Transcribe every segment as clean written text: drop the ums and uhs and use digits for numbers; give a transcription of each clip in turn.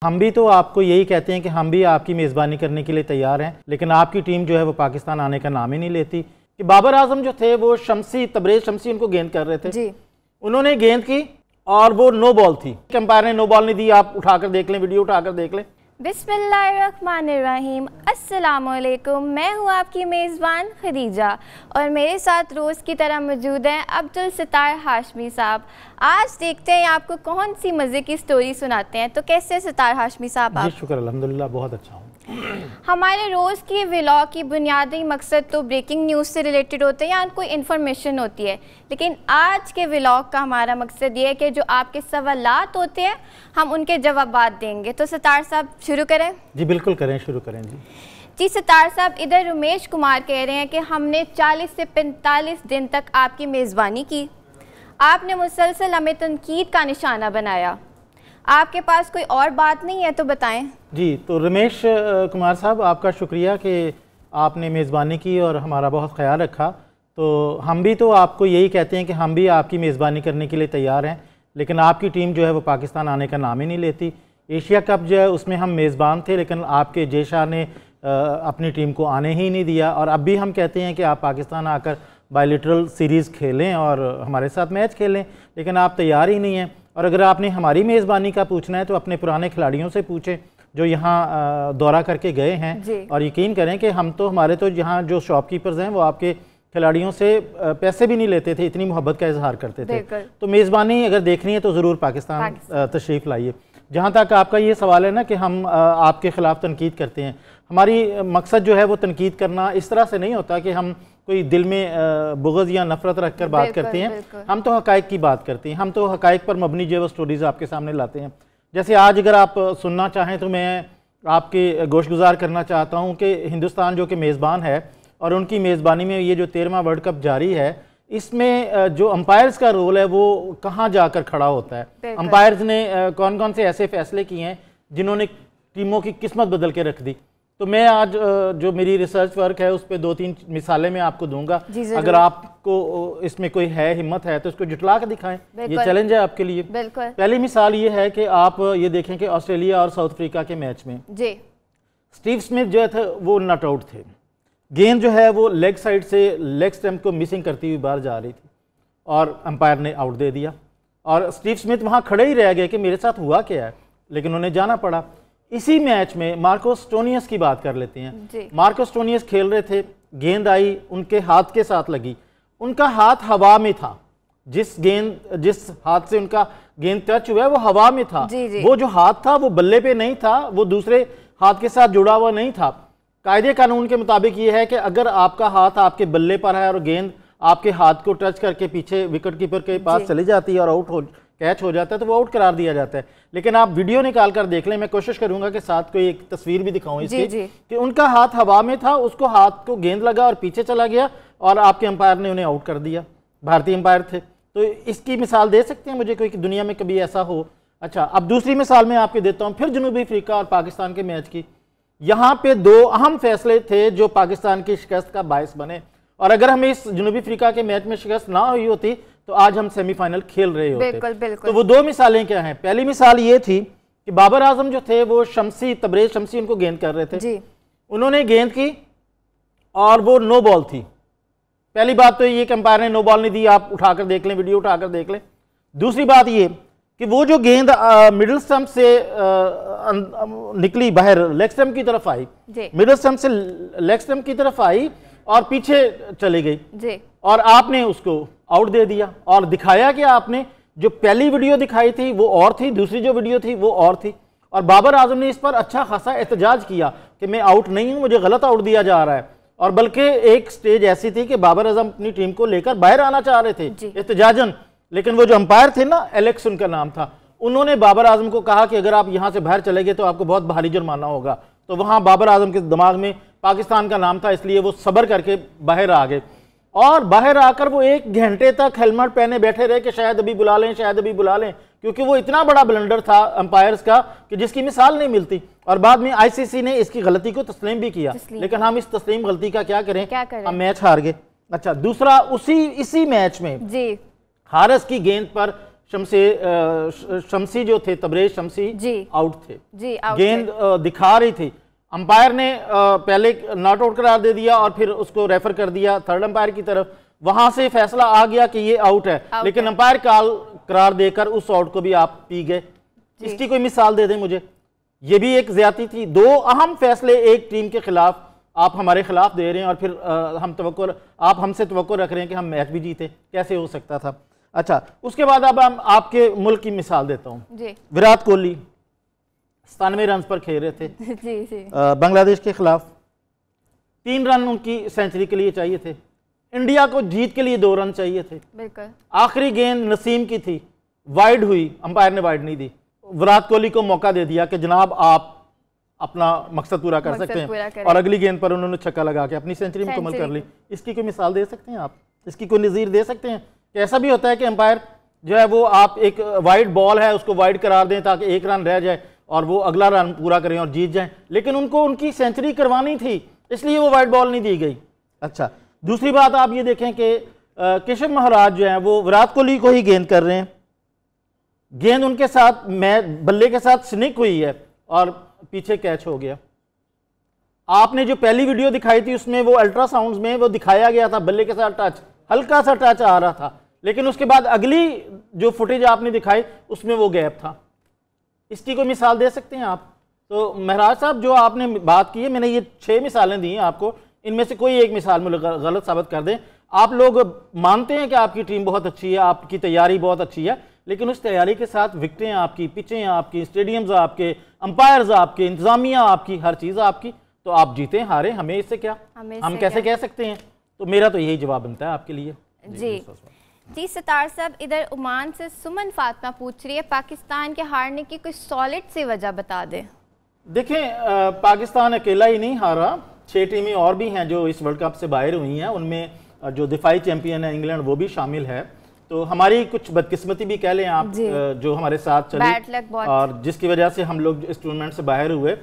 हम भी तो आपको यही कहते हैं कि हम भी आपकी मेज़बानी करने के लिए तैयार हैं, लेकिन आपकी टीम जो है वो पाकिस्तान आने का नाम ही नहीं लेती। कि बाबर आजम जो थे वो तबरेज शमसी उनको गेंद कर रहे थे जी। उन्होंने गेंद की और वो नो बॉल थी, अंपायर ने नो बॉल नहीं दी। आप उठाकर देख लें, वीडियो उठाकर देख लें। बिस्मिल्लाहिर्रहमानिर्रहीम, अस्सलामुअलैकुम। मैं हूँ आपकी मेज़बान खदीजा और मेरे साथ रोज़ की तरह मौजूद हैं अब्दुल सत्तार हाशमी साहब। आज देखते हैं आपको कौन सी मज़े की स्टोरी सुनाते हैं। तो कैसे सत्तार हाशमी साहब आप? शुक्र अल्हम्दुलिल्लाह, बहुत अच्छा हूँ। हमारे रोज़ की व्लॉग की बुनियादी मकसद तो ब्रेकिंग न्यूज़ से रिलेटेड होते हैं या कोई इन्फॉर्मेशन होती है, लेकिन आज के व्लॉग का हमारा मकसद ये है कि जो आपके सवालात होते हैं हम उनके जवाबात देंगे। तो सत्तार साहब शुरू करें? जी बिल्कुल करें, शुरू करें जी। जी सत्तार साहब, इधर रमेश कुमार कह रहे हैं कि हमने 40 से 45 दिन तक आपकी मेज़बानी की, आपने मुसलसल हमें तनकीद का निशाना बनाया, आपके पास कोई और बात नहीं है तो बताएं। जी तो रमेश कुमार साहब, आपका शुक्रिया कि आपने मेज़बानी की और हमारा बहुत ख्याल रखा। तो हम भी तो आपको यही कहते हैं कि हम भी आपकी मेज़बानी करने के लिए तैयार हैं, लेकिन आपकी टीम जो है वो पाकिस्तान आने का नाम ही नहीं लेती। एशिया कप जो है उसमें हम मेज़बान थे, लेकिन आपके जय शाह ने अपनी टीम को आने ही नहीं दिया। और अब भी हम कहते हैं कि आप पाकिस्तान आकर बायलैटरल सीरीज़ खेलें और हमारे साथ मैच खेलें, लेकिन आप तैयार ही नहीं हैं। और अगर आपने हमारी मेज़बानी का पूछना है तो अपने पुराने खिलाड़ियों से पूछें जो यहाँ दौरा करके गए हैं, और यकीन करें कि हम तो हमारे तो यहाँ जो शॉपकीपर्स हैं वो आपके खिलाड़ियों से पैसे भी नहीं लेते थे, इतनी मोहब्बत का इजहार करते थे। तो मेज़बानी अगर देखनी है तो ज़रूर पाकिस्तान तशरीफ़ लाइए। जहाँ तक आपका ये सवाल है ना कि हम आपके ख़िलाफ़ तनकीद करते हैं, हमारी मकसद जो है वो तनकीद करना इस तरह से नहीं होता कि हम कोई दिल में बुग़्ज़ या नफ़रत रख कर बात करते हैं। हम तो हक़ाइक़ की बात करते हैं, हम तो हक़ाइक़ पर मबनी जो है वो स्टोरीज़ आपके सामने लाते हैं। जैसे आज अगर आप सुनना चाहें तो मैं आपके गोशगुजार करना चाहता हूँ कि हिंदुस्तान जो कि मेज़बान है और उनकी मेज़बानी में ये जो 13वां वर्ल्ड कप जारी है, इसमें जो अंपायर्स का रोल है वो कहाँ जाकर खड़ा होता है। अंपायर्स ने कौन कौन से ऐसे फ़ैसले किए हैं जिन्होंने टीमों की किस्मत बदल के रख दी। तो मैं आज जो मेरी रिसर्च वर्क है उस पर 2-3 मिसालें मैं आपको दूंगा। अगर आपको इसमें कोई है, हिम्मत है तो इसको जुटला के दिखाएं, ये चैलेंज है आपके लिए। पहली मिसाल ये है कि आप ये देखें कि ऑस्ट्रेलिया और साउथ अफ्रीका के मैच में स्टीव स्मिथ जो थे वो नॉट आउट थे। गेंद जो है वो लेग साइड से लेग स्टैम्प को मिसिंग करती हुई बाहर जा रही थी और अंपायर ने आउट दे दिया। और स्टीव स्मिथ वहाँ खड़े ही रह गए कि मेरे साथ हुआ क्या है, लेकिन उन्हें जाना पड़ा। इसी मैच में मार्कोस स्टोनियस की बात कर लेते हैं। मार्कोस स्टोनियस खेल रहे थे, गेंद आई उनके हाथ के साथ लगी, उनका हाथ हवा में था। जिस हाथ से उनका गेंद टच हुआ है वो हवा में था। वो जो हाथ था वो बल्ले पे नहीं था, वो दूसरे हाथ के साथ जुड़ा हुआ नहीं था। कायदे कानून के मुताबिक ये है कि अगर आपका हाथ आपके बल्ले पर है और गेंद आपके हाथ को टच करके पीछे विकेट कीपर के पास चली जाती है और कैच हो जाता है तो वो आउट करार दिया जाता है। लेकिन आप वीडियो निकाल कर देख लें, मैं कोशिश करूंगा कि साथ कोई एक तस्वीर भी दिखाऊं इसकी कि उनका हाथ हवा में था, उसको हाथ को गेंद लगा और पीछे चला गया और आपके अंपायर ने उन्हें आउट कर दिया। भारतीय अंपायर थे। तो इसकी मिसाल दे सकते हैं मुझे कोई कि दुनिया में कभी ऐसा हो? अच्छा, अब दूसरी मिसाल मैं आपको देता हूँ फिर जनूबी अफ्रीका और पाकिस्तान के मैच की। यहाँ पे 2 अहम फैसले थे जो पाकिस्तान की शिकस्त का बायस बने, और अगर हमें इस जनूबी अफ्रीका के मैच में शिकस्त ना हुई होती तो आज हम सेमीफाइनल खेल रहे होते। तो वो 2 मिसालें क्या हैं? पहली मिसाल ये थी कि बाबर आजम जो थे वो तबरेज शमसी उनको गेंद कर रहे थे, उन्होंने गेंद की और वो नो बॉल थी। पहली बात तो ये कि अंपायर ने नो बॉल नहीं दी, आप उठाकर देख लें, वीडियो उठाकर देख लें। दूसरी बात ये कि वो जो गेंद मिडिल स्टंप से निकली बाहर, लेग स्टंप की तरफ आई, मिडिल स्टंप से लेग स्टंप की तरफ आई और पीछे चली गई और आपने उसको आउट दे दिया। और दिखाया कि आपने जो पहली वीडियो दिखाई थी वो और थी, दूसरी जो वीडियो थी वो और थी। और बाबर आजम ने इस पर अच्छा खासा एहतजाज किया कि मैं आउट नहीं हूं, मुझे गलत आउट दिया जा रहा है। और बल्कि एक स्टेज ऐसी थी कि बाबर आजम अपनी टीम को लेकर बाहर आना चाह रहे थे एहतजाजन, लेकिन वो जो अंपायर थे ना, एलेक्स उनका नाम था, उन्होंने बाबर आजम को कहा कि अगर आप यहां से बाहर चले गए तो आपको बहुत भारी जुर्माना होगा। तो वहां बाबर आजम के दिमाग में पाकिस्तान का नाम था, इसलिए वो सब्र करके बाहर आ गए। और बाहर आकर वो 1 घंटे तक हेलमेट पहने बैठे रहे कि शायद अभी बुला लें, शायद अभी बुला लें, क्योंकि वो इतना बड़ा ब्लंडर था अंपायर्स का कि जिसकी मिसाल नहीं मिलती। और बाद में आईसीसी ने इसकी गलती को तस्लीम भी किया, लेकिन हम इस तस्लीम गलती का क्या करें? हम मैच हार गए। अच्छा, दूसरा इसी मैच में हारिस की गेंद पर शमसी जो थे, तबरेज शमसी आउट थे जी, गेंद दिखा रही थी, अंपायर ने पहले नॉट आउट करार दे दिया और फिर उसको रेफर कर दिया थर्ड अंपायर की तरफ, वहां से फैसला आ गया कि ये आउट है, लेकिन अंपायर करार देकर उस आउट को भी आप पी गए। इसकी कोई मिसाल दे दें मुझे, ये भी एक ज्यादती थी। दो अहम फैसले एक टीम के खिलाफ आप हमारे खिलाफ दे रहे हैं और फिर आप हमसे तवक्को रख रहे हैं कि हम मैच भी जीते, कैसे हो सकता था। अच्छा, उसके बाद अब हम आपके मुल्क की मिसाल देता हूं। विराट कोहली 97 रन पर खेल रहे थे जी। बांग्लादेश के खिलाफ 3 रन उनकी सेंचुरी के लिए चाहिए थे, इंडिया को जीत के लिए 2 रन चाहिए थे। बिल्कुल आखिरी गेंद नसीम की थी, वाइड हुई, अंपायर ने वाइड नहीं दी, विराट कोहली को मौका दे दिया कि जनाब आप अपना मकसद पूरा कर सकते हैं, और अगली गेंद पर उन्होंने छक्का लगा के अपनी सेंचुरी मुकम्मल कर ली। इसकी कोई मिसाल दे सकते हैं आप, इसकी कोई नज़ीर दे सकते हैं कि ऐसा भी होता है कि अंपायर जो है वो आप एक वाइड बॉल है उसको वाइड करार दें ताकि 1 रन रह जाए और वो अगला रन पूरा करें और जीत जाएं, लेकिन उनको उनकी सेंचुरी करवानी थी इसलिए वो वाइड बॉल नहीं दी गई। अच्छा, दूसरी बात आप ये देखें कि केशव महाराज जो है वो विराट कोहली को ही गेंद कर रहे हैं, गेंद उनके साथ बल्ले के साथ स्निक हुई है और पीछे कैच हो गया। आपने जो पहली वीडियो दिखाई थी उसमें वो अल्ट्रासाउंड में वो दिखाया गया था बल्ले के साथ टच, हल्का सा टच आ रहा था, लेकिन उसके बाद अगली जो फुटेज आपने दिखाई उसमें वो गैप था। इसकी कोई मिसाल दे सकते हैं आप? तो महराज साहब जो आपने बात की है, मैंने ये 6 मिसालें दी हैं आपको, इनमें से कोई एक मिसाल मुझे गलत साबित कर दें। आप लोग मानते हैं कि आपकी टीम बहुत अच्छी है, आपकी तैयारी बहुत अच्छी है, लेकिन उस तैयारी के साथ विकेटें आपकी, पिचें आपकी, स्टेडियम्स आपके, अंपायर्स आपके, इंतजामिया आपकी, हर चीज़ आपकी, तो आप जीते हारे हमें इससे क्या, हम कैसे कह सकते हैं? तो मेरा तो यही जवाब बनता है आपके लिए। जी सितार साहब, इधर ओमान से सुमन फातिमा पूछ रही है पाकिस्तान के हारने की कोई सॉलिड सी वजह बता दें। देखें, पाकिस्तान अकेला ही नहीं हारा, 6 टीमें और भी हैं जो इस वर्ल्ड कप से बाहर हुई हैं, उनमें जो दिफाई चैंपियन है इंग्लैंड वो भी शामिल है। तो हमारी कुछ बदकिस्मती भी कह लें आप, जो हमारे साथ चली और जिसकी वजह से हम लोग इस टूर्नामेंट से बाहर हुए।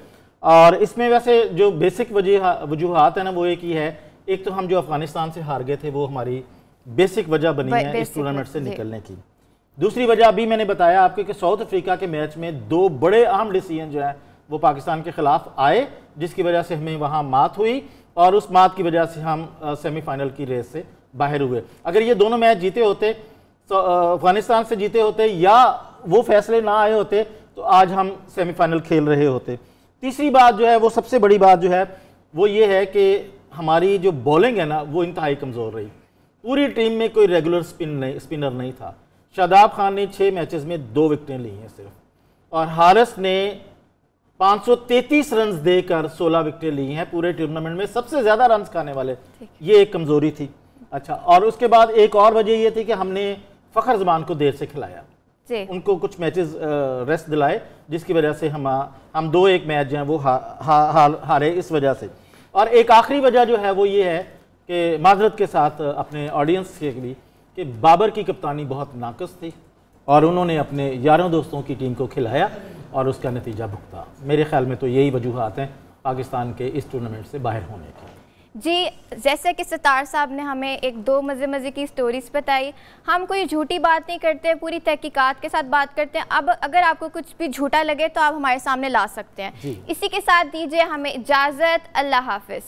और इसमें वैसे जो बेसिक वजूहात है ना वो एक ही है, एक तो हम जो अफगानिस्तान से हार गए थे वो हमारी बेसिक वजह बनी है इस टूर्नामेंट से निकलने की। दूसरी वजह अभी मैंने बताया आपके कि साउथ अफ्रीका के मैच में 2 बड़े अहम डिसीजन जो है वो पाकिस्तान के खिलाफ आए, जिसकी वजह से हमें वहाँ मात हुई और उस मात की वजह से हम सेमीफाइनल की रेस से बाहर हुए। अगर ये दोनों मैच जीते होते, अफगानिस्तान से जीते होते या वो फैसले ना आए होते, तो आज हम सेमीफाइनल खेल रहे होते। तीसरी बात जो है वो सबसे बड़ी बात जो है वो ये है कि हमारी जो बॉलिंग है ना वो इंतहाई कमज़ोर रही, पूरी टीम में कोई रेगुलर स्पिनर नहीं था। शादाब खान ने 6 मैचेस में 2 विकेटें ली हैं सिर्फ, और हारिस ने 533 रन देकर 16 विकेटें ली हैं पूरे टूर्नामेंट में, सबसे ज़्यादा रन खाने वाले, ये एक कमज़ोरी थी। अच्छा, और उसके बाद एक और वजह ये थी कि हमने फ़खर ज़मान को देर से खिलाया, उनको कुछ मैचेस रेस्ट दिलाए, जिसकी वजह से हम 2-1 मैच जो हैं वो हारे इस वजह से। और एक आखिरी वजह जो है वो ये है कि माजरत के साथ अपने ऑडियंस के लिए कि बाबर की कप्तानी बहुत नाकस थी और उन्होंने अपने यारों दोस्तों की टीम को खिलाया और उसका नतीजा भुगता। मेरे ख्याल में तो यही वजूहात हैं पाकिस्तान के इस टूर्नामेंट से बाहर होने की। जी, जैसे कि सितार साहब ने हमें 1-2 मज़े की स्टोरीज बताई, हम कोई झूठी बात नहीं करते, पूरी तहकीकात के साथ बात करते हैं। अब अगर आपको कुछ भी झूठा लगे तो आप हमारे सामने ला सकते हैं। इसी के साथ दीजिए हमें इजाज़त, अल्लाह हाफिज़।